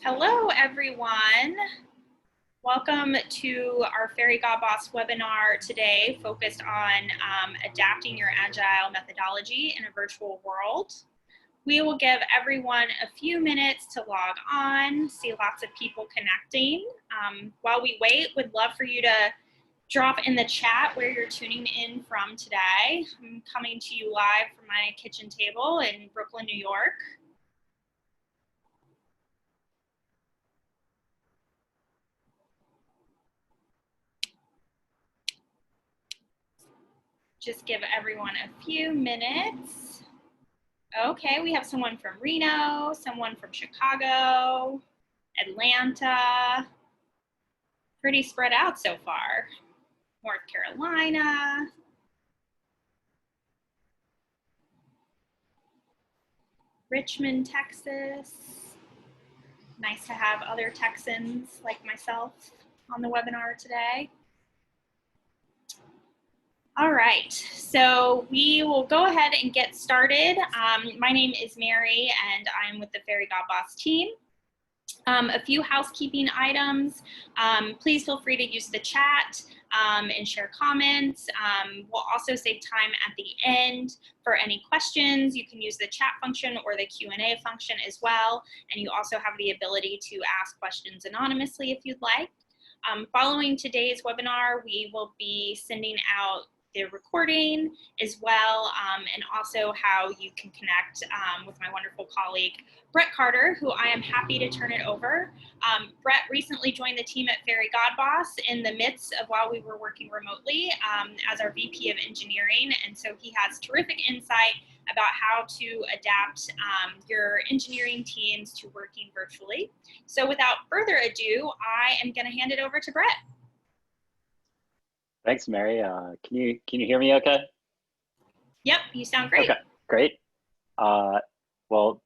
Hello, everyone. Welcome to our Fairy God Boss webinar today, focused on adapting your Agile methodology in a virtual world. We will give everyone a few minutes to log on, see lots of people connecting. While we wait, would love for you to drop in the chat where you're tuning in from today. I'm coming to you live from my kitchen table in Brooklyn, New York. Just give everyone a few minutes. Okay, we have someone from Reno, someone from Chicago, Atlanta. Pretty spread out so far. North Carolina. Richmond, Texas. Nice to have other Texans like myself on the webinar today. All right, so we will go ahead and get started. My name is Mary and I'm with the Fairy God Boss team. A few housekeeping items. Please feel free to use the chat and share comments. We'll also save time at the end for any questions. You can use the chat function or the Q&A function as well. And you also have the ability to ask questions anonymously if you'd like. Following today's webinar, we will be sending out the recording as well, and also how you can connect with my wonderful colleague, Brett Carter, who I am happy to turn it over. Brett recently joined the team at Fairy God Boss in the midst of while we were working remotely as our VP of engineering, and so he has terrific insight about how to adapt your engineering teams to working virtually. So without further ado, I am going to hand it over to Brett. Thanks, Mary. Can you hear me okay? Yep, you sound great. Okay, great. Well,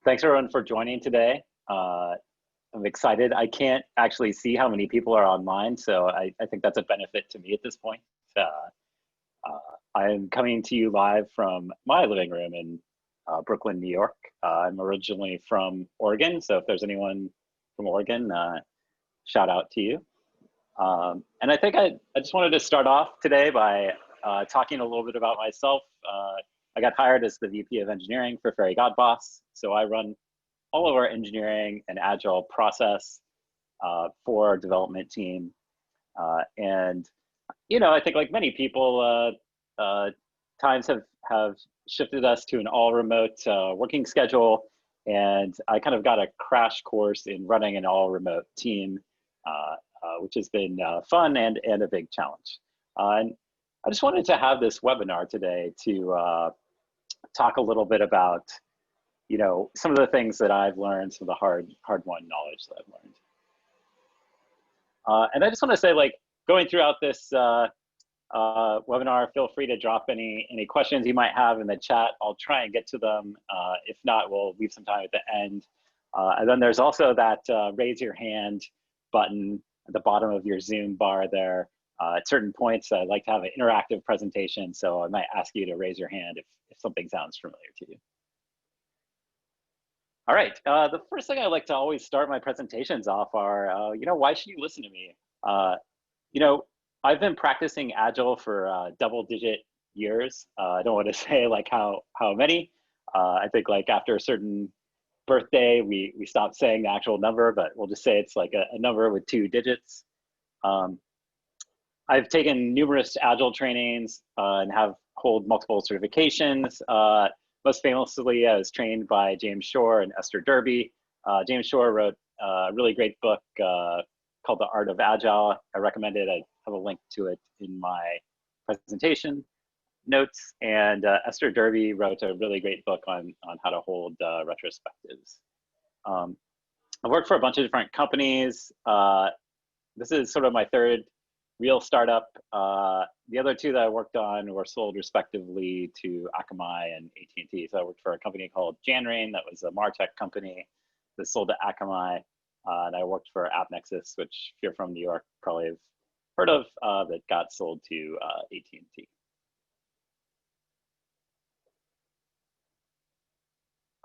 thanks everyone for joining today. I'm excited. I can't actually see how many people are online, so I think that's a benefit to me at this point. I'm coming to you live from my living room in Brooklyn, New York. I'm originally from Oregon, so if there's anyone from Oregon, shout out to you. And I think I just wanted to start off today by talking a little bit about myself. I got hired as the VP of Engineering for Fairy God Boss, so I run all of our engineering and Agile process for our development team. And you know, I think like many people, times have shifted us to an all remote working schedule, and I kind of got a crash course in running an all remote team, which has been fun and a big challenge. And I just wanted to have this webinar today to talk a little bit about, you know, some of the things that I've learned, some of the hard-won knowledge that I've learned. And I just want to say, like, going throughout this webinar, feel free to drop any questions you might have in the chat. I'll try and get to them. If not, we'll leave some time at the end. And then there's also that raise your hand button at the bottom of your Zoom bar there. At certain points, I'd like to have an interactive presentation, so I might ask you to raise your hand if something sounds familiar to you. All right, the first thing I like to always start my presentations off are, you know, why should you listen to me? You know, I've been practicing Agile for double-digit years. I don't want to say like how many. I think like after a certain birthday, we stopped saying the actual number, but we'll just say it's like a number with 2 digits. I've taken numerous Agile trainings and hold multiple certifications. Most famously, I was trained by James Shore and Esther Derby. James Shore wrote a really great book called The Art of Agile. I recommend it. I have a link to it in my presentation notes. And Esther Derby wrote a really great book on how to hold retrospectives. I've worked for a bunch of different companies. This is sort of my third real startup. The other 2 that I worked on were sold respectively to Akamai and AT&T. So I worked for a company called JanRain that was a MarTech company that sold to Akamai. And I worked for AppNexus, which if you're from New York, probably have heard of, that got sold to AT&T.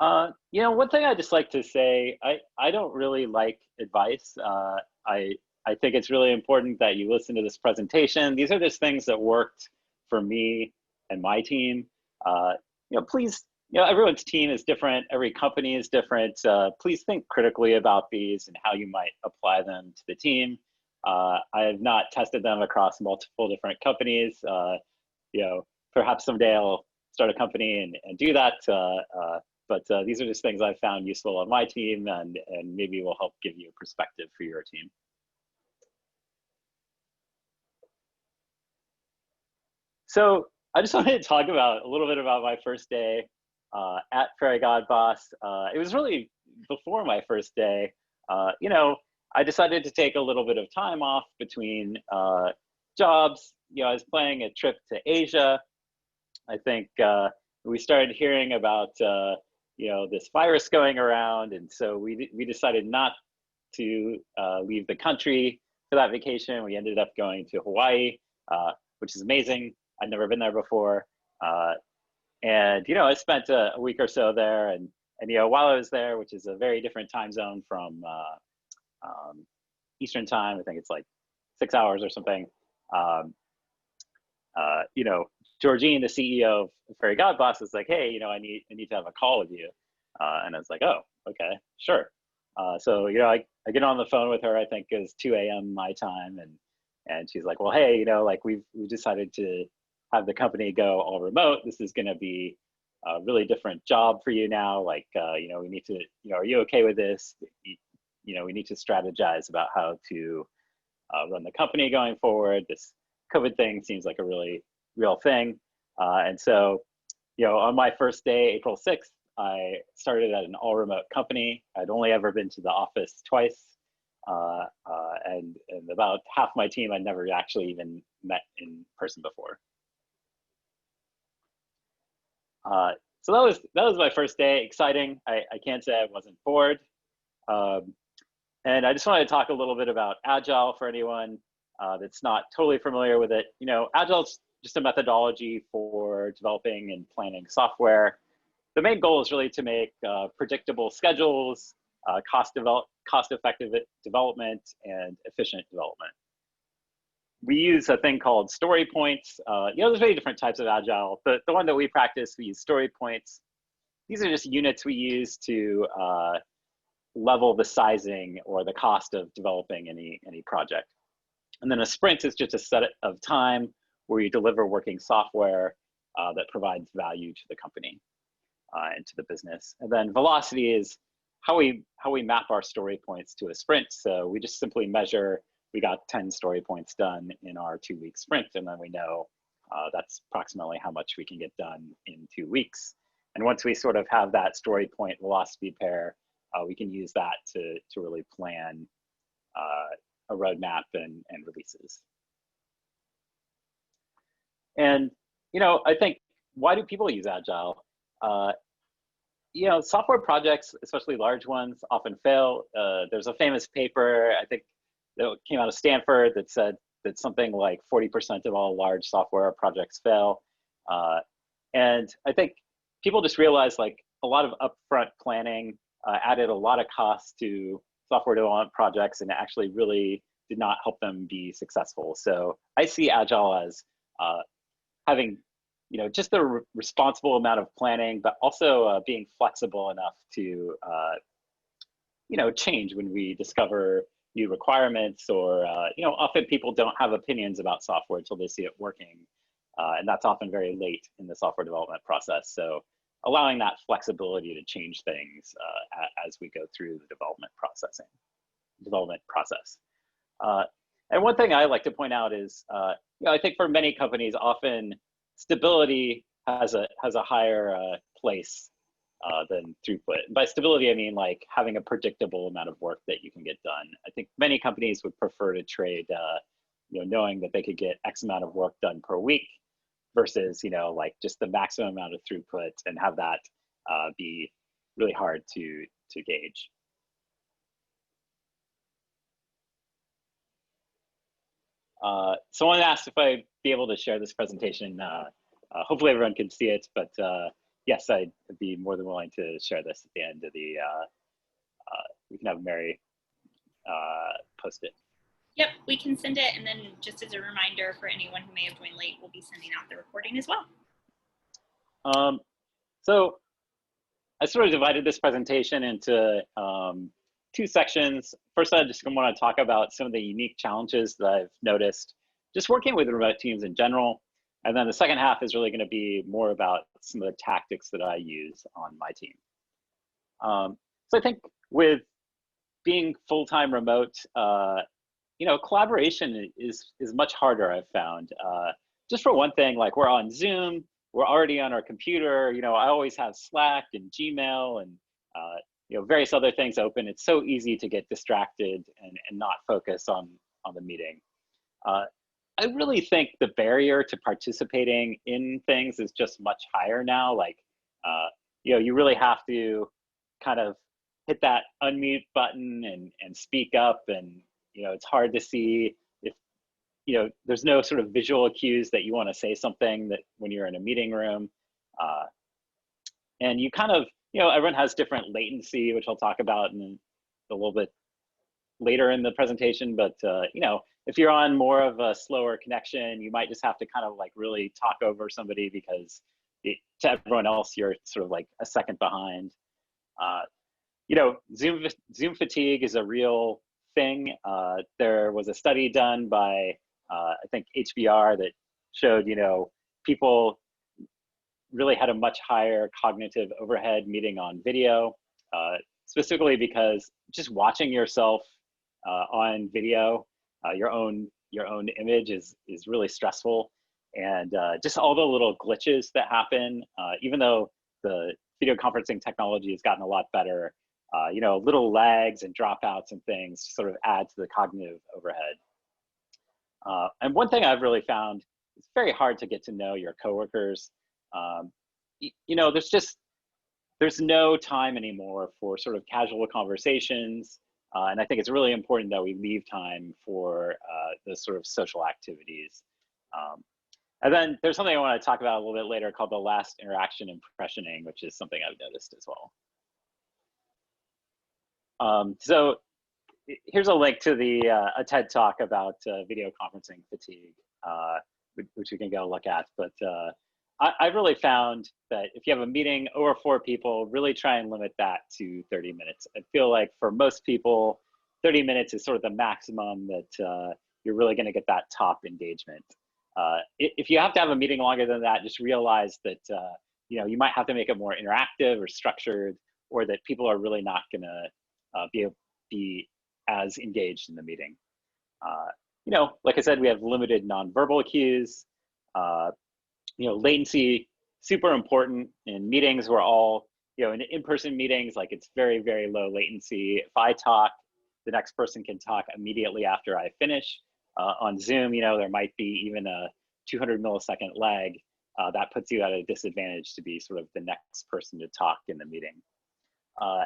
One thing I just like to say, I don't really like advice. I think it's really important that you listen to this presentation. These are just things that worked for me and my team. Please, everyone's team is different. Every company is different. Please think critically about these and how you might apply them to the team. I have not tested them across multiple different companies. Perhaps someday I'll start a company and do that. But these are just things I've found useful on my team, and maybe will help give you a perspective for your team. So I just wanted to talk about a little bit about my first day at Fairy God Boss. It was really before my first day. I decided to take a little bit of time off between jobs. I was planning a trip to Asia. I think we started hearing about this virus going around, and so we decided not to leave the country for that vacation. We ended up going to Hawaii, which is amazing. I'd never been there before, and I spent a week or so there, and while I was there, which is a very different time zone from Eastern time, I think it's like 6 hours or something. Georgine, the CEO of Fairy God Boss, was like, "Hey, I need to have a call with you," and I was like, "Oh, okay, sure." So I get on the phone with her. I think it was 2 a.m. my time, and she's like, "Well, hey, we've decided to have the company go all remote. This is going to be a really different job for you now. We need to, are you okay with this? We need to strategize about how to run the company going forward. This COVID thing seems like a really real thing." And so, on my first day, April 6th, I started at an all remote company. I'd only ever been to the office twice. And about half my team I'd never actually even met in person before. So that was my first day. Exciting. I can't say I wasn't bored. And I just wanted to talk a little bit about Agile for anyone that's not totally familiar with it. Agile's just a methodology for developing and planning software. The main goal is really to make predictable schedules, cost-effective development, and efficient development. We use a thing called story points. There's many different types of Agile. The one that we practice, we use story points. These are just units we use to level the sizing or the cost of developing any project. And then a sprint is just a set of time where you deliver working software that provides value to the company and to the business. And then velocity is how we map our story points to a sprint. So we just simply measure, we got 10 story points done in our 2-week sprint, and then we know that's approximately how much we can get done in 2 weeks. And once we sort of have that story point velocity pair, we can use that to really plan a roadmap and releases. And I think, why do people use Agile? Software projects, especially large ones, often fail. There's a famous paper, I think, that came out of Stanford that said that something like 40% of all large software projects fail. And I think people just realized a lot of upfront planning added a lot of costs to software development projects, and it actually really did not help them be successful. So I see Agile as having just the responsible amount of planning, but also being flexible enough to change when we discover new requirements, or often people don't have opinions about software until they see it working, and that's often very late in the software development process. So allowing that flexibility to change things as we go through the development process. And one thing I like to point out is, I think for many companies, often stability has a higher place than throughput. And by stability, I mean having a predictable amount of work that you can get done. I think many companies would prefer to trade, knowing that they could get X amount of work done per week versus, just the maximum amount of throughput, and have that be really hard to gauge. Someone asked if I'd be able to share this presentation. Hopefully everyone can see it, but yes, I'd be more than willing to share this at the end of the, we can have Mary post it. Yep, we can send it, and then just as a reminder for anyone who may have joined late, we'll be sending out the recording as well. So I sort of divided this presentation into two sections. First, I just want to talk about some of the unique challenges that I've noticed just working with remote teams in general. And then the second half is really going to be more about some of the tactics that I use on my team. So I think with being full-time remote, collaboration is much harder, I've found. Just for one thing, like we're on Zoom, we're already on our computer. I always have Slack and Gmail and various other things open. It's so easy to get distracted and not focus on the meeting. I really think the barrier to participating in things is just much higher now. Like, you really have to kind of hit that unmute button and speak up, and it's hard to see if there's no sort of visual cues that you want to say something that when you're in a meeting room, and you kind of everyone has different latency, which I'll talk about in a little bit later in the presentation. But if you're on more of a slower connection, you might just have to kind of like really talk over somebody because to everyone else you're sort of like a second behind. Zoom fatigue is a real thing. There was a study done by I think HBR that showed people really had a much higher cognitive overhead meeting on video, specifically because just watching yourself on video, your own image is really stressful, and just all the little glitches that happen, even though the video conferencing technology has gotten a lot better, little lags and dropouts and things sort of add to the cognitive overhead. And one thing I've really found, it's very hard to get to know your coworkers. There's no time anymore for sort of casual conversations. And I think it's really important that we leave time for the sort of social activities. And then there's something I want to talk about a little bit later called the last interaction impressioning, which is something I've noticed as well. So here's a link to a TED talk about video conferencing fatigue, which we can go look at. But I've really found that if you have a meeting over 4 people, really try and limit that to 30 minutes. I feel like for most people, 30 minutes is sort of the maximum that you're really going to get that top engagement. If you have to have a meeting longer than that, just realize that you might have to make it more interactive or structured, or that people are really not going to be as engaged in the meeting. Like I said, we have limited nonverbal cues. Latency, super important in meetings. We're all, in in-person meetings, like it's very, very low latency. If I talk, the next person can talk immediately after I finish. On Zoom, there might be even a 200 millisecond lag. That puts you at a disadvantage to be sort of the next person to talk in the meeting.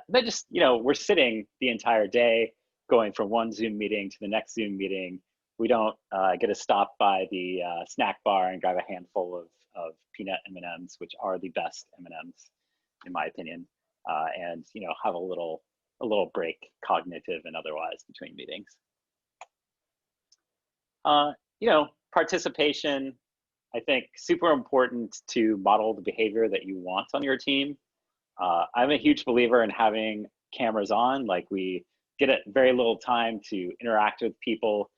Then just, we're sitting the entire day, going from one Zoom meeting to the next Zoom meeting. We don't get to stop by the snack bar and grab a handful of peanut M&Ms, which are the best M&Ms, in my opinion, and have a little break, cognitive and otherwise, between meetings. Participation, I think, super important to model the behavior that you want on your team. I'm a huge believer in having cameras on. Like, we get very little time to interact with people.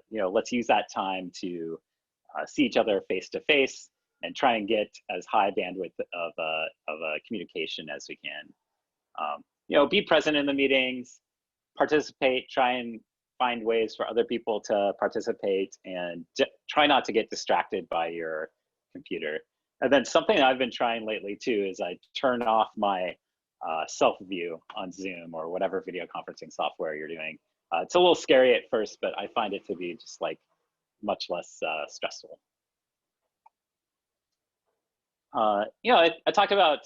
Let's use that time to see each other face to face and try and get as high bandwidth of a communication as we can. Be present in the meetings, participate, try and find ways for other people to participate, and try not to get distracted by your computer. And then something I've been trying lately too is I turn off my self-view on Zoom or whatever video conferencing software you're doing. It's a little scary at first, but I find it to be just like much less stressful. I talked about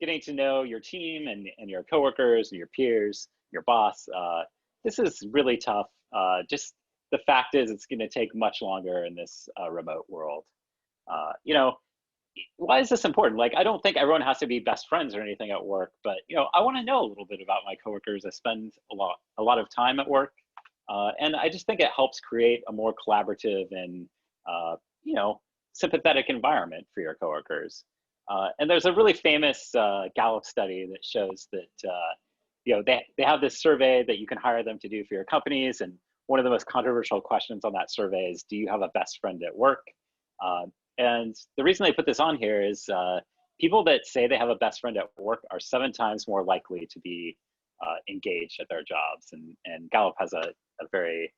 getting to know your team and your coworkers and your peers, your boss. This is really tough. Just the fact is, it's going to take much longer in this remote world. why is this important? Like, I don't think everyone has to be best friends or anything at work, but I want to know a little bit about my coworkers. I spend a lot of time at work, and I just think it helps create a more collaborative and uh, you know sympathetic environment for your coworkers. And there's a really famous Gallup study that shows that they have this survey that you can hire them to do for your companies, and one of the most controversial questions on that survey is, do you have a best friend at work? Uh, and the reason they put this on here is people that say they have a best friend at work are 7 times more likely to be engaged at their jobs. And Gallup has a very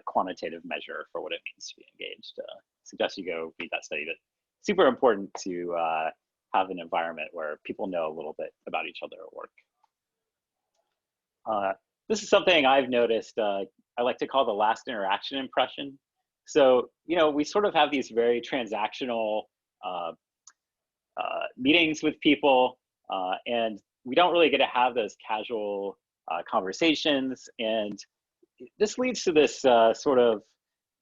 quantitative measure for what it means to be engaged. Suggest you go read that study. But super important to have an environment where people know a little bit about each other at work. This is something I've noticed. I like to call the last interaction impression. So, we sort of have these very transactional meetings with people, and we don't really get to have those casual conversations. And this leads to this sort of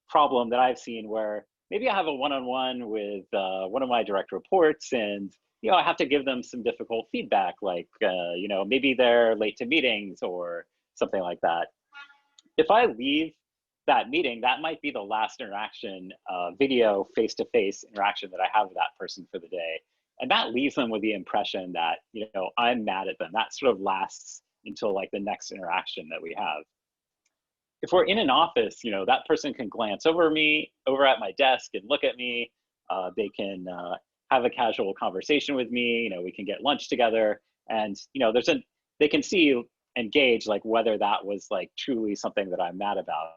problem that I've seen where maybe I have a one-on-one with one of my direct reports, and I have to give them some difficult feedback, like maybe they're late to meetings or something like that. If I leave that meeting, that might be the last interaction, video face-to-face interaction that I have with that person for the day. And that leaves them with the impression that, I'm mad at them. That sort of lasts until like the next interaction that we have. If we're in an office, that person can glance over at my desk and look at me. They can have a casual conversation with me. We can get lunch together, and they can see and gauge like whether that was like truly something that I'm mad about,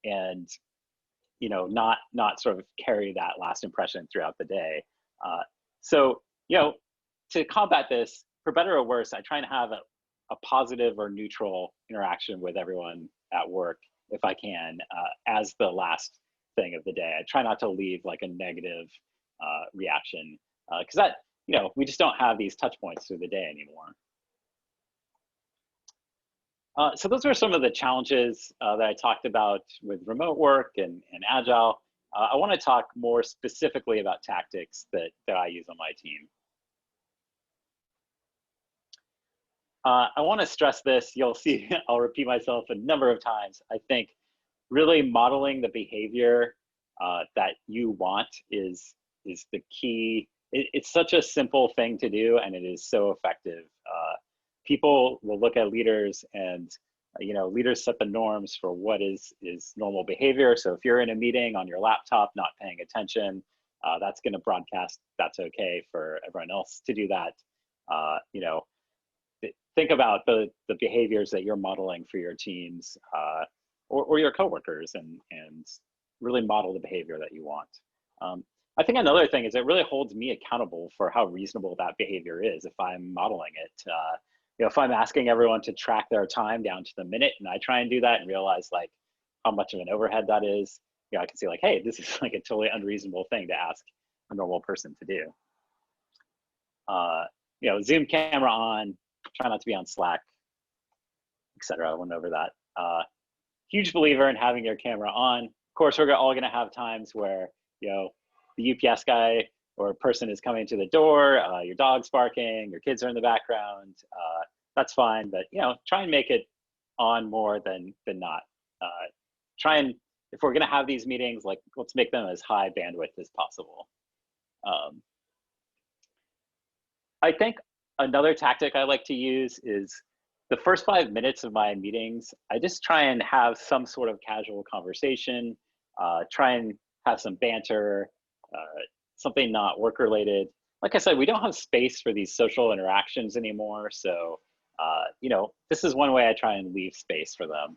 and not sort of carry that last impression throughout the day. So to combat this, for better or worse, I try and have a positive or neutral interaction with everyone at work if I can, as the last thing of the day. I try not to leave like a negative reaction, because that we just don't have these touch points through the day anymore. So those are some of the challenges that I talked about with remote work and Agile. I want to talk more specifically about tactics that I use on my team. I want to stress this. You'll see, I'll repeat myself a number of times. I think really modeling the behavior that you want is the key. It's such a simple thing to do, and it is so effective. People will look at leaders, and leaders set the norms for what is normal behavior. So if you're in a meeting on your laptop not paying attention, that's going to broadcast that's okay for everyone else to do that. Think about the behaviors that you're modeling for your teams or your coworkers, and really model the behavior that you want. I think another thing is it really holds me accountable for how reasonable that behavior is if I'm modeling it. If I'm asking everyone to track their time down to the minute, and I try and do that and realize like how much of an overhead that is, I can see like, hey, this is like a totally unreasonable thing to ask a normal person to do. Zoom camera on, try not to be on Slack, etc. I went over that. Huge believer in having your camera on. Of course, we're all going to have times where the UPS guy or person is coming to the door, your dog's barking, your kids are in the background. That's fine, but try and make it on more than not. Try and, if we're going to have these meetings, like let's make them as high bandwidth as possible. I think another tactic I like to use is the first 5 minutes of my meetings, I just try and have some sort of casual conversation, try and have some banter, something not work related. Like I said, we don't have space for these social interactions anymore. So, this is one way I try and leave space for them.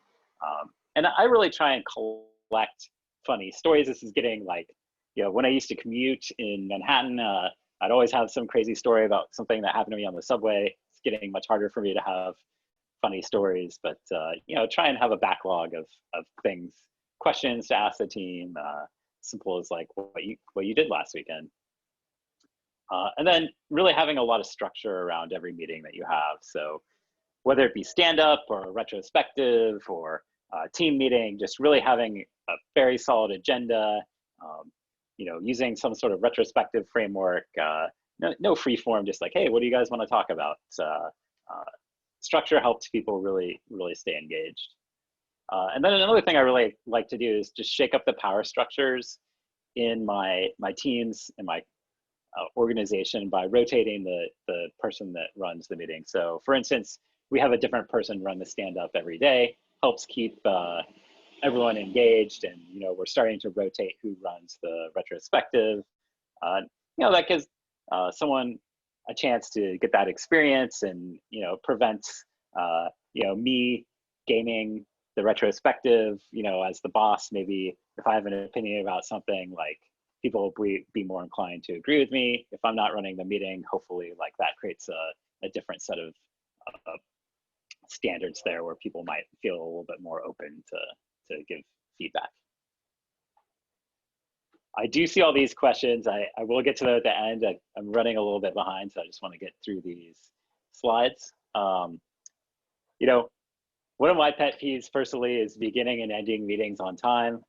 And I really try and collect funny stories. This is getting like, when I used to commute in Manhattan, I'd always have some crazy story about something that happened to me on the subway. It's getting much harder for me to have funny stories, but try and have a backlog of things, questions to ask the team, simple as like what you did last weekend. And then really having a lot of structure around every meeting that you have. So whether it be stand-up or retrospective or team meeting, just really having a very solid agenda, using some sort of retrospective framework, no free form, just like, hey, what do you guys want to talk about? Structure helps people really stay engaged. And then another thing I really like to do is just shake up the power structures in my teams and my organization by rotating the person that runs the meeting. So for instance, we have a different person run the stand-up every day, helps keep everyone engaged, and we're starting to rotate who runs the retrospective. That gives someone a chance to get that experience, and prevents me gaming the retrospective. As the boss, maybe if I have an opinion about something, like people will be more inclined to agree with me. If I'm not running the meeting, hopefully like that creates a different set of standards there, where people might feel a little bit more open to give feedback. I do see all these questions. I will get to them at the end. I'm running a little bit behind, so I just want to get through these slides. One of my pet peeves personally is beginning and ending meetings on time.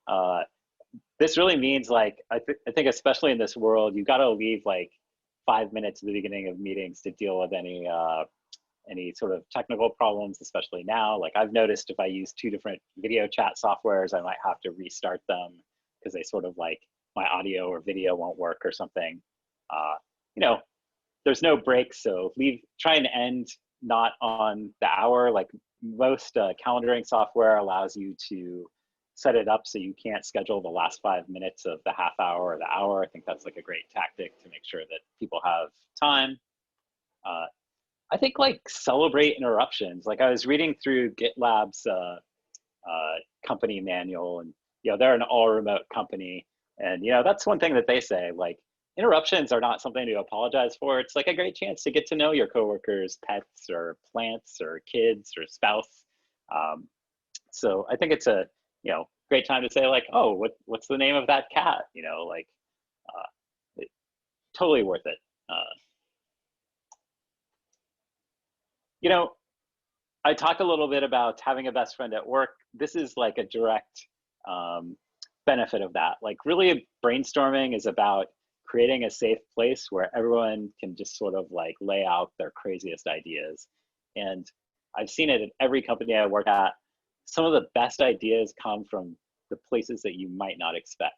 This really means, like, I think especially in this world, you got to leave like 5 minutes at the beginning of meetings to deal with any sort of technical problems, especially now. Like, I've noticed if I use 2 different video chat softwares, I might have to restart them because they sort of like, my audio or video won't work or something. There's no breaks, so try and end not on the hour. Like, most calendaring software allows you to set it up so you can't schedule the last 5 minutes of the half hour or the hour. I think that's like a great tactic to make sure that people have time. I think, like, celebrate interruptions. Like, I was reading through GitLab's company manual, and they're an all remote company, and that's one thing that they say, like, interruptions are not something to apologize for. It's like a great chance to get to know your coworkers' pets or plants or kids or spouse. So I think it's a great time to say, like, oh, what's the name of that cat? Totally worth it. I talked a little bit about having a best friend at work. This is like a direct benefit of that. Like, really, brainstorming is about creating a safe place where everyone can just sort of like lay out their craziest ideas. And I've seen it in every company I work at. Some of the best ideas come from the places that you might not expect.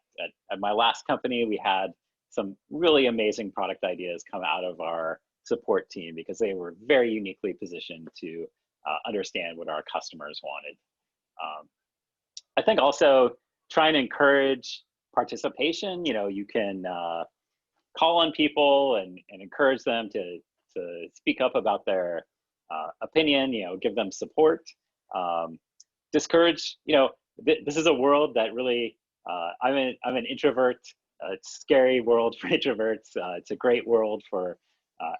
At my last company, we had some really amazing product ideas come out of our support team because they were very uniquely positioned to understand what our customers wanted. I think also try and encourage participation. You can call on people and encourage them to speak up about their opinion, give them support. Discourage, this is a world that really, I'm an introvert. It's a scary world for introverts. It's a great world for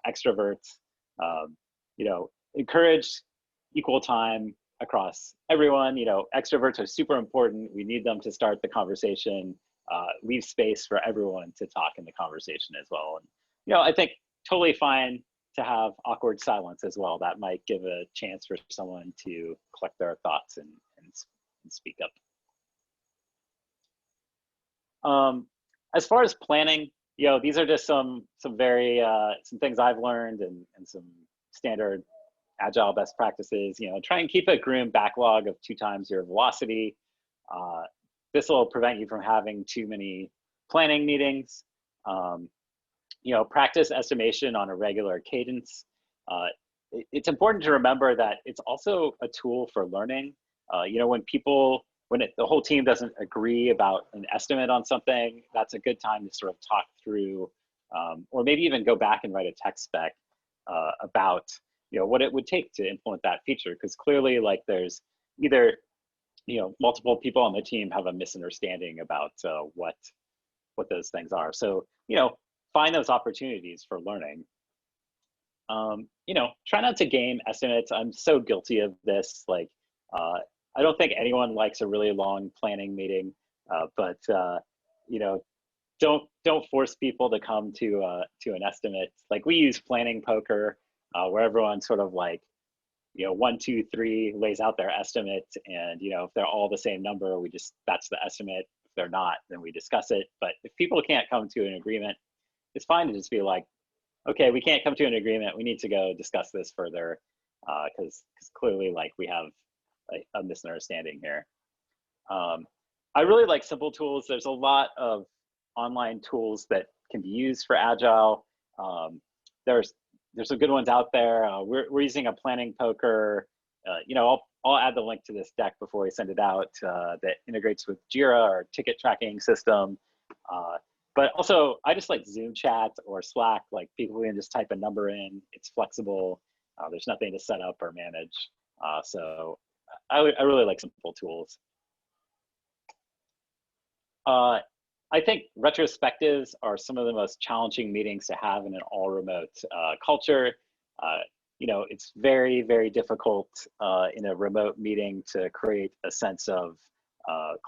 extroverts. Encourage equal time across everyone. Extroverts are super important. We need them to start the conversation. Leave space for everyone to talk in the conversation as well. And I think totally fine to have awkward silence as well. That might give a chance for someone to collect their thoughts and speak up. As far as planning, these are just some very some things I've learned and some standard Agile best practices. Try and keep a groomed backlog of 2 times your velocity. This will prevent you from having too many planning meetings. Practice estimation on a regular cadence. It's important to remember that it's also a tool for learning. When the whole team doesn't agree about an estimate on something, that's a good time to sort of talk through, or maybe even go back and write a tech spec about what it would take to implement that feature. Because clearly, like, there's either multiple people on the team have a misunderstanding about what those things are. So find those opportunities for learning. Try not to game estimates. I'm so guilty of this. Like, I don't think anyone likes a really long planning meeting, but don't force people to come to an estimate. Like, we use planning poker, where everyone sort of like 1, 2, 3 lays out their estimate, and if they're all the same number, that's the estimate. If they're not, then we discuss it. But if people can't come to an agreement, it's fine to just be like, okay, we can't come to an agreement. We need to go discuss this further, because clearly, like, we have a misunderstanding here. I really like simple tools. There's a lot of online tools that can be used for Agile. There's some good ones out there. We're using a planning poker. I'll add the link to this deck before we send it out, that integrates with Jira, our ticket tracking system. But also, I just like Zoom chat or Slack. Like, people can just type a number in. It's flexible. There's nothing to set up or manage. So I really like simple tools. I think retrospectives are some of the most challenging meetings to have in an all remote culture. It's very, very difficult in a remote meeting to create a sense of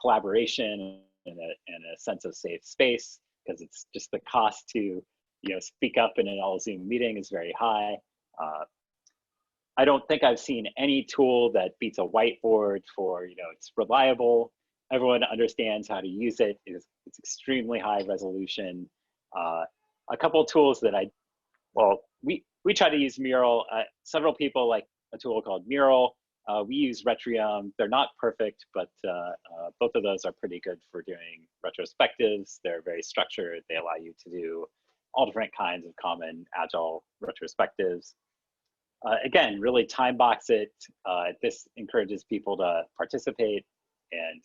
collaboration and a sense of safe space, because it's just the cost to speak up in an all Zoom meeting is very high. I don't think I've seen any tool that beats a whiteboard for, it's reliable. Everyone understands how to use it. It's extremely high resolution. A couple of tools that we try to use Mural. Several people like a tool called Mural. We use Retrium. They're not perfect, but both of those are pretty good for doing retrospectives. They're very structured. They allow you to do all different kinds of common Agile retrospectives. Again, really time box it. This encourages people to participate, and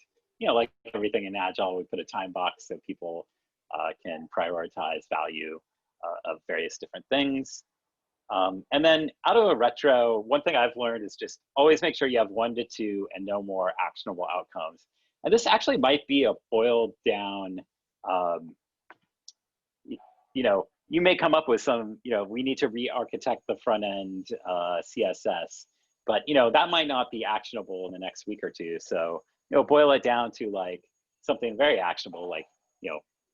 like everything in Agile, we put a time box so people can prioritize value of various different things. And then out of a retro, one thing I've learned is just always make sure you have 1 to 2 and no more actionable outcomes. And this actually might be a boiled down, you may come up with some, we need to re-architect the front end CSS, but that might not be actionable in the next week or two. So, boil it down to like something very actionable, like,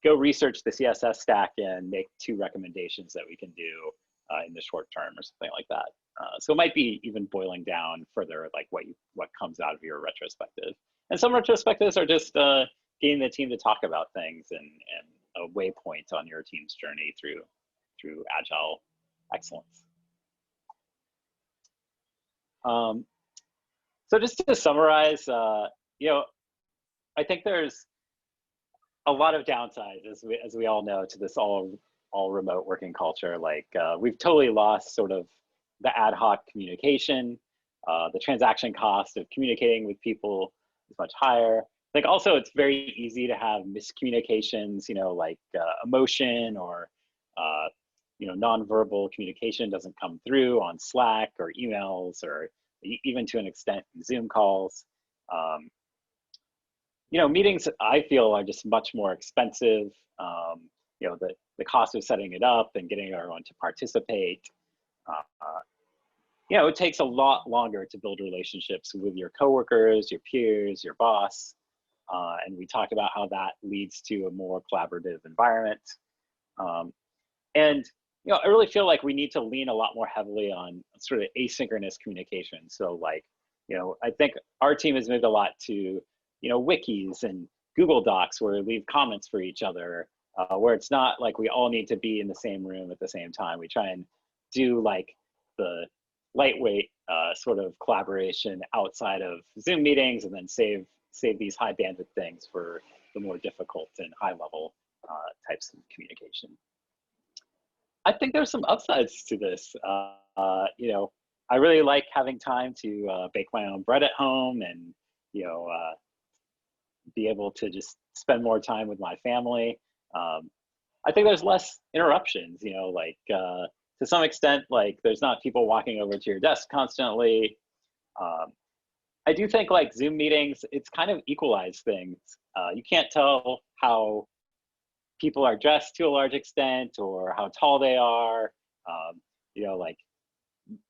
go research the CSS stack and make 2 recommendations that we can do in the short term or something like that. So it might be even boiling down further, like what comes out of your retrospective. And some retrospectives are just getting the team to talk about things and a waypoint on your team's journey through Agile excellence. So just to summarize, I think there's a lot of downsides, as we all know, to this all remote working culture. Like, we've totally lost sort of the ad hoc communication. The transaction cost of communicating with people is much higher. I think also it's very easy to have miscommunications, like emotion or nonverbal communication doesn't come through on Slack or emails, or even to an extent Zoom calls. Meetings, I feel, are just much more expensive. The cost of setting it up and getting everyone to participate. It takes a lot longer to build relationships with your coworkers, your peers, your boss. And we talked about how that leads to a more collaborative environment. And I really feel like we need to lean a lot more heavily on sort of asynchronous communication. So like, I think our team has moved a lot to, wikis and Google Docs where we leave comments for each other, where it's not like we all need to be in the same room at the same time. We try and do like the lightweight sort of collaboration outside of Zoom meetings, and then save these high bandwidth things for the more difficult and high level types of communication. I think there's some upsides to this. I really like having time to bake my own bread at home and, be able to just spend more time with my family. I think there's less interruptions, to some extent, like there's not people walking over to your desk constantly. I do think like Zoom meetings, it's kind of equalized things. You can't tell how people are dressed to a large extent or how tall they are. Like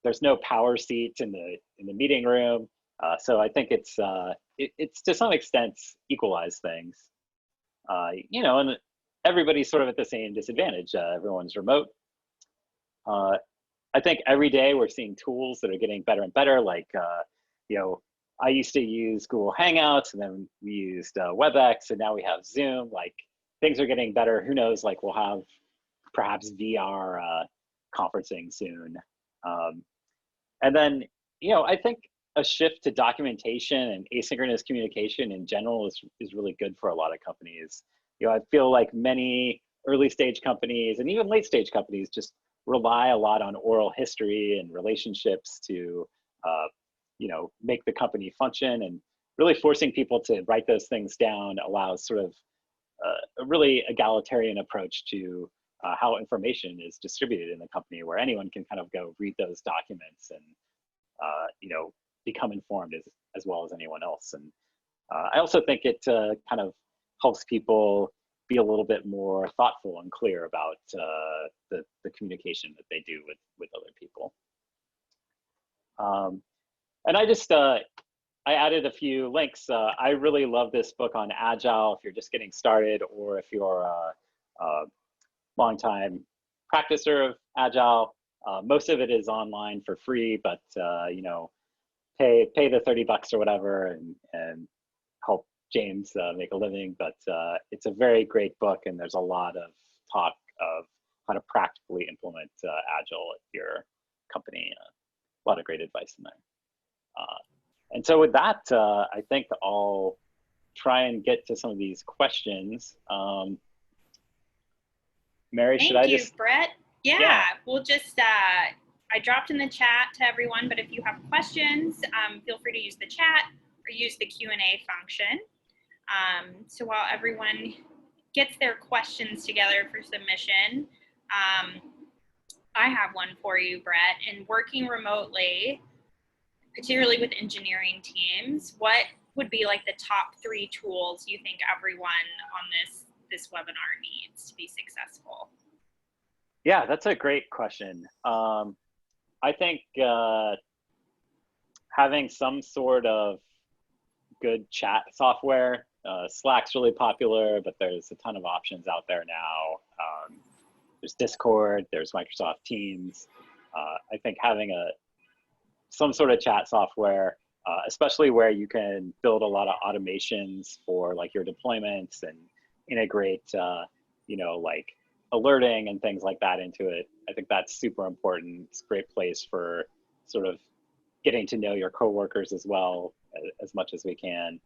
there's no power seat in the meeting room. So I think it's to some extent equalized things. And everybody's sort of at the same disadvantage. Everyone's remote. I think every day we're seeing tools that are getting better and better, like I used to use Google Hangouts, and then we used WebEx, and now we have Zoom. Like, things are getting better. Who knows? Like, we'll have perhaps VR conferencing soon. And then, I think a shift to documentation and asynchronous communication in general is really good for a lot of companies. I feel like many early stage companies and even late stage companies just rely a lot on oral history and relationships to make the company function, and really forcing people to write those things down allows sort of a really egalitarian approach to how information is distributed in the company, where anyone can kind of go read those documents and become informed as well as anyone else. And I also think it kind of helps people be a little bit more thoughtful and clear about the communication that they do with other people. And I added a few links. I really love this book on Agile if you're just getting started, or if you're a long-time practicer of Agile. Most of it is online for free, but pay the $30 or whatever and help James make a living. But it's a very great book, and there's a lot of talk of how to practically implement Agile at your company. A lot of great advice in there. And so with that, I think I'll try and get to some of these questions. Mary, should I just? Thank you, Brett. Yeah, we'll just, I dropped in the chat to everyone, but if you have questions, feel free to use the chat or use the Q&A function. So while everyone gets their questions together for submission, I have one for you, Brett. In working remotely, particularly with engineering teams, what would be like the top 3 tools you think everyone on this webinar needs to be successful? Yeah, that's a great question. I think having some sort of good chat software. Slack's really popular, but there's a ton of options out there now. There's Discord, there's Microsoft Teams. I think having some sort of chat software, especially where you can build a lot of automations for like your deployments and integrate, like alerting and things like that into it. I think that's super important. It's a great place for sort of getting to know your coworkers as well as much as we can.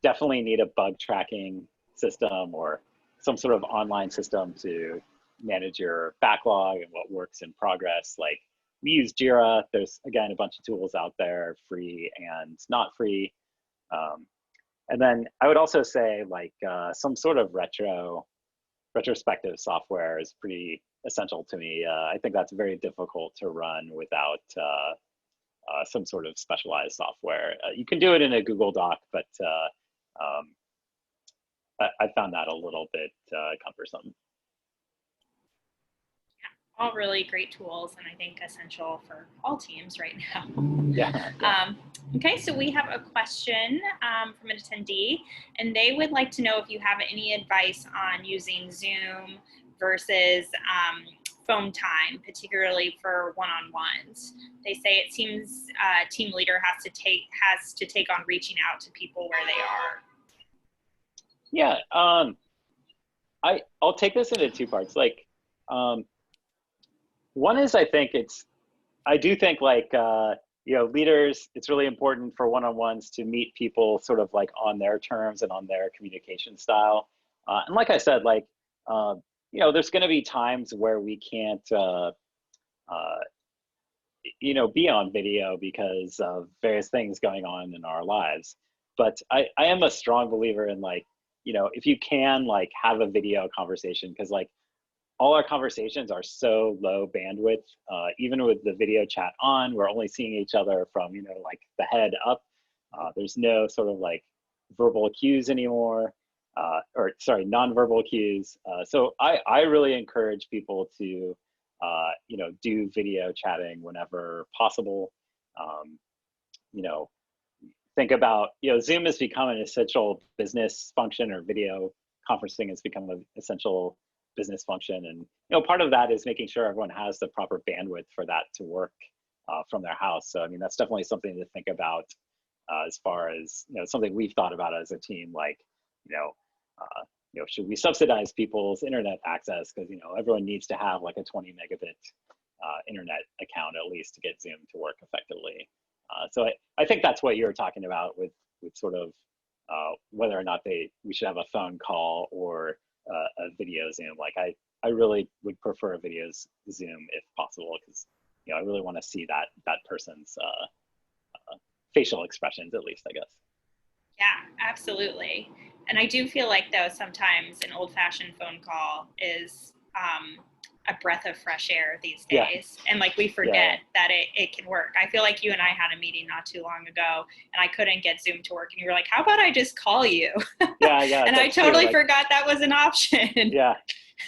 Definitely need a bug tracking system or some sort of online system to manage your backlog and what works in progress. Like, we use Jira. There's, again, a bunch of tools out there, free and not free. And then I would also say like some sort of retrospective software is pretty essential to me. I think that's very difficult to run without some sort of specialized software. You can do it in a Google Doc, but I found that a little bit cumbersome. All really great tools, and I think essential for all teams right now. Yeah. Okay, so we have a question from an attendee, and they would like to know if you have any advice on using Zoom versus phone time, particularly for one-on-ones. They say it seems a team leader has to take on reaching out to people where they are. Yeah, I'll take this into 2 parts. Like, one is, I do think like, leaders, it's really important for one-on-ones to meet people sort of like on their terms and on their communication style. And like I said, like, there's going to be times where we can't, be on video because of various things going on in our lives. But I am a strong believer in like, if you can like have a video conversation, because like all our conversations are so low bandwidth, even with the video chat on, we're only seeing each other from, like the head up. There's no sort of like verbal cues anymore, nonverbal cues. So I really encourage people to, do video chatting whenever possible. Think about, Zoom has become an essential business function, or video conferencing has become an essential business function. And, part of that is making sure everyone has the proper bandwidth for that to work. from their house. So I mean, that's definitely something to think about as far as something we've thought about as a team, like you know. Should we subsidize people's internet access? Because everyone needs to have like a 20 megabit internet account at least to get Zoom to work effectively. So I think that's what you're talking about with sort of whether or not we should have a phone call or a video Zoom. Like I really would prefer a video Zoom if possible, because I really want to see that person's facial expressions at least, I guess. Yeah, absolutely. And I do feel like, though, sometimes an old-fashioned phone call is a breath of fresh air these Yeah. days. And like we forget that it can work. I feel like you and I had a meeting not too long ago and I couldn't get Zoom to work. And you were like, how about I just call you? Yeah. And I totally forgot that was an option. Yeah.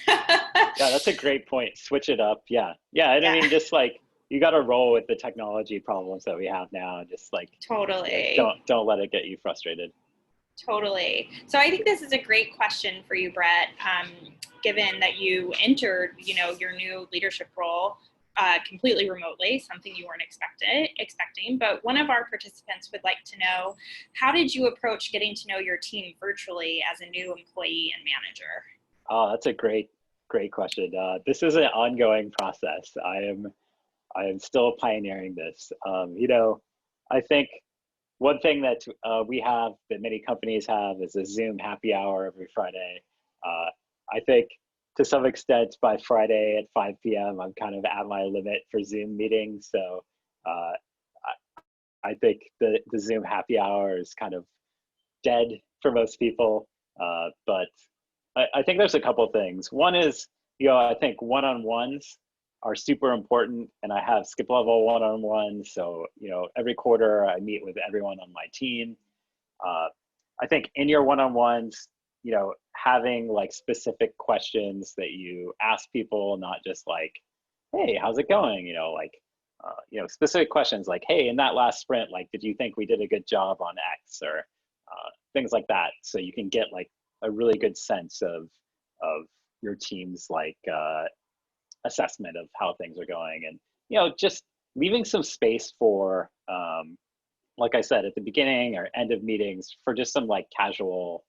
Yeah, that's a great point. Switch it up. Yeah. Yeah. And I mean, just like, you got to roll with the technology problems that we have now, and just like totally don't let it get you frustrated. Totally. So I think this is a great question for you, Brett. Given that you entered, your new leadership role completely remotely, something you weren't expecting. But one of our participants would like to know, how did you approach getting to know your team virtually as a new employee and manager? Oh, that's a great question. This is an ongoing process. I am still pioneering this. I think one thing that we have, that many companies have, is a Zoom happy hour every Friday. I think to some extent by Friday at 5 p.m., I'm kind of at my limit for Zoom meetings. So I think the Zoom happy hour is kind of dead for most people. But I think there's a couple of things. One is, I think one-on-ones are super important, and I have skip level one-on-ones. So, every quarter I meet with everyone on my team. I think in your one-on-ones, having like specific questions that you ask people, not just like, hey, how's it going? Specific questions like, hey, in that last sprint, like, did you think we did a good job on X, or things like that. So you can get like a really good sense of your team's like assessment of how things are going, and just leaving some space for like I said at the beginning or end of meetings, for just some like casual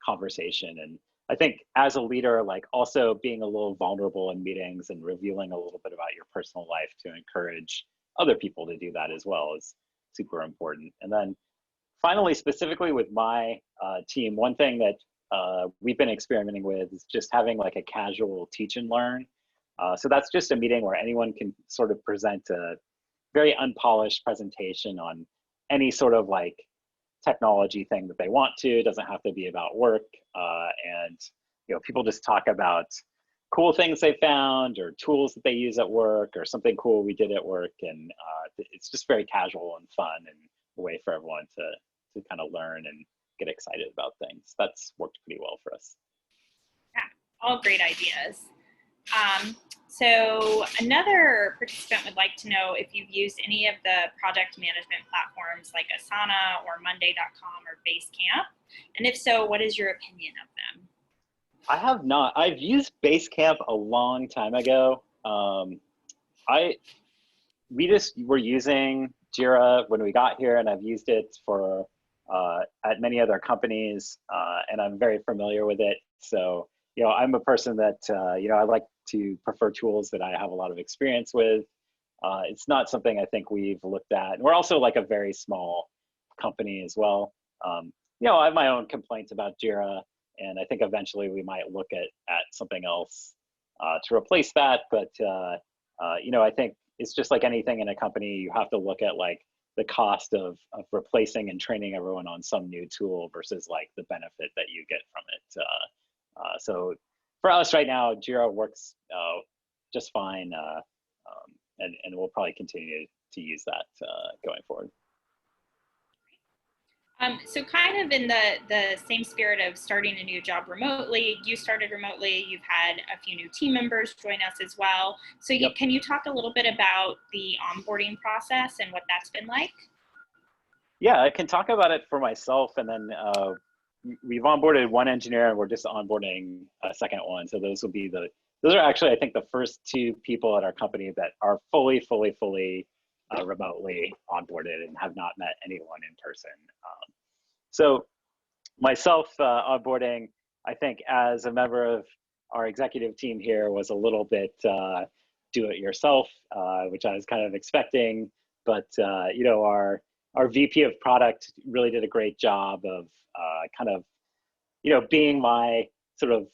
conversation. And I think as a leader, like also being a little vulnerable in meetings and revealing a little bit about your personal life to encourage other people to do that as well is super important. And then finally, specifically with my team, one thing that we've been experimenting with is just having like a casual teach and learn. So that's just a meeting where anyone can sort of present a very unpolished presentation on any sort of like technology thing that they want to. It doesn't have to be about work. And people just talk about cool things they found, or tools that they use at work, or something cool we did at work. And it's just very casual and fun, and a way for everyone to kind of learn and get excited about things. That's worked pretty well for us. Yeah, all great ideas. So another participant would like to know if you've used any of the project management platforms like Asana or Monday.com or Basecamp, and if so, what is your opinion of them? I have not. I've used Basecamp a long time ago. We just were using Jira when we got here, and I've used it for at many other companies, and I'm very familiar with it. So I'm a person that I like to prefer tools that I have a lot of experience with. It's not something I think we've looked at. And we're also like a very small company as well. I have my own complaints about Jira, and I think eventually we might look at something else to replace that. But I think it's just like anything in a company, you have to look at like the cost of replacing and training everyone on some new tool versus like the benefit that you get from it. So for us right now, Jira works just fine, and we'll probably continue to use that going forward. So kind of in the same spirit of starting a new job remotely, you started remotely, you've had a few new team members join us as well. So Yep. Can you talk a little bit about the onboarding process and what that's been like? Yeah, I can talk about it for myself, and then we've onboarded one engineer, and we're just onboarding a second one. So those are actually, I think, the first two people at our company that are fully remotely onboarded and have not met anyone in person. So myself onboarding, I think as a member of our executive team here was a little bit do-it-yourself, which I was kind of expecting, but you know, our VP of product really did a great job of kind of, you know, being my sort of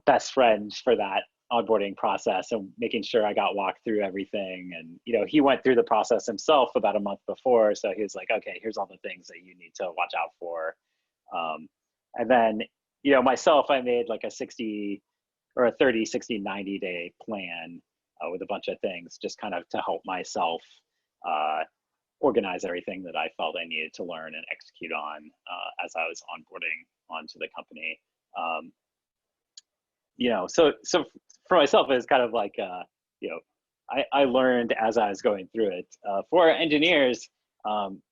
best friend for that onboarding process and making sure I got walked through everything. And, you know, he went through the process himself about a month before. So he was like, okay, here's all the things that you need to watch out for. And then, you know, myself, I made like a 60 or a 30, 60, 90 day plan with a bunch of things just kind of to help myself organize everything that I felt I needed to learn and execute on as I was onboarding onto the company. You know, so for myself, it's kind of like, you know, I learned as I was going through it. For our engineers,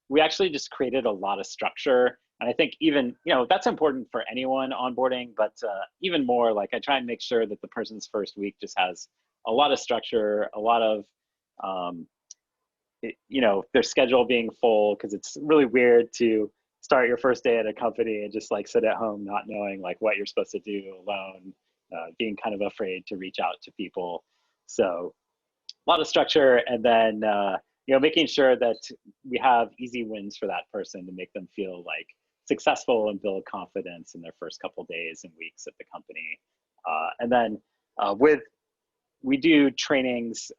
we actually just created a lot of structure. And I think even, you know, that's important for anyone onboarding, but even more, like I try and make sure that the person's first week just has a lot of structure, a lot of, you know, their schedule being full, because it's really weird to start your first day at a company and just like sit at home not knowing like what you're supposed to do alone, being kind of afraid to reach out to people. So a lot of structure, and then you know, making sure that we have easy wins for that person to make them feel like successful and build confidence in their first couple days and weeks at the company. And then we do trainings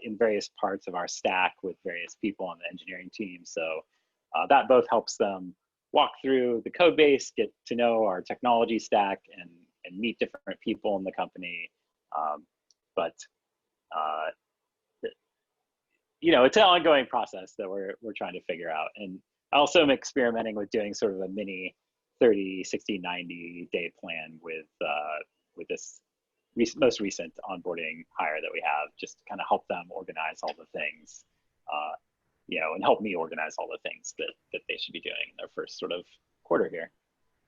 in various parts of our stack with various people on the engineering team. So that both helps them walk through the code base, get to know our technology stack, and meet different people in the company. But you know, it's an ongoing process that we're trying to figure out. And I also am experimenting with doing sort of a mini 30, 60, 90 day plan with this most recent onboarding hire that we have, just to kind of help them organize all the things, you know, and help me organize all the things that they should be doing in their first sort of quarter here.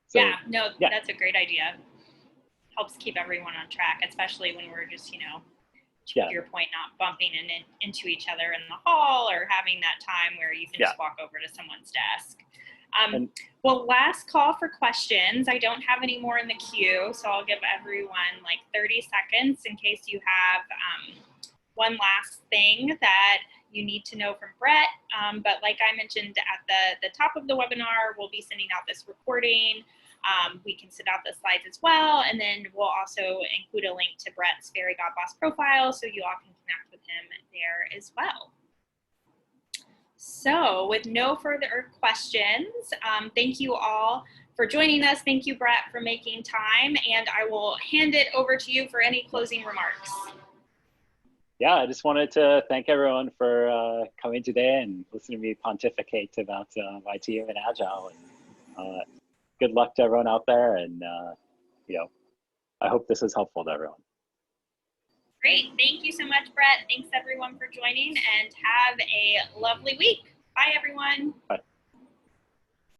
So, yeah, no, yeah. That's a great idea. Helps keep everyone on track, especially when we're just, you know, to your point, not bumping into each other in the hall or having that time where you can just walk over to someone's desk. Well, last call for questions. I don't have any more in the queue, so I'll give everyone like 30 seconds in case you have one last thing that you need to know from Brett. But like I mentioned at the top of the webinar, we'll be sending out this recording. We can send out the slides as well, and then we'll also include a link to Brett's Fairy God Boss profile so you all can connect with him there as well. So with no further questions, thank you all for joining us. Thank you, Brett, for making time, and I will hand it over to you for any closing remarks. Yeah, I just wanted to thank everyone for coming today and listening to me pontificate about my team and Agile. And good luck to everyone out there, and you know, I hope this is helpful to everyone. Great. Thank you so much, Brett. Thanks everyone for joining, and have a lovely week. Bye, everyone. Bye.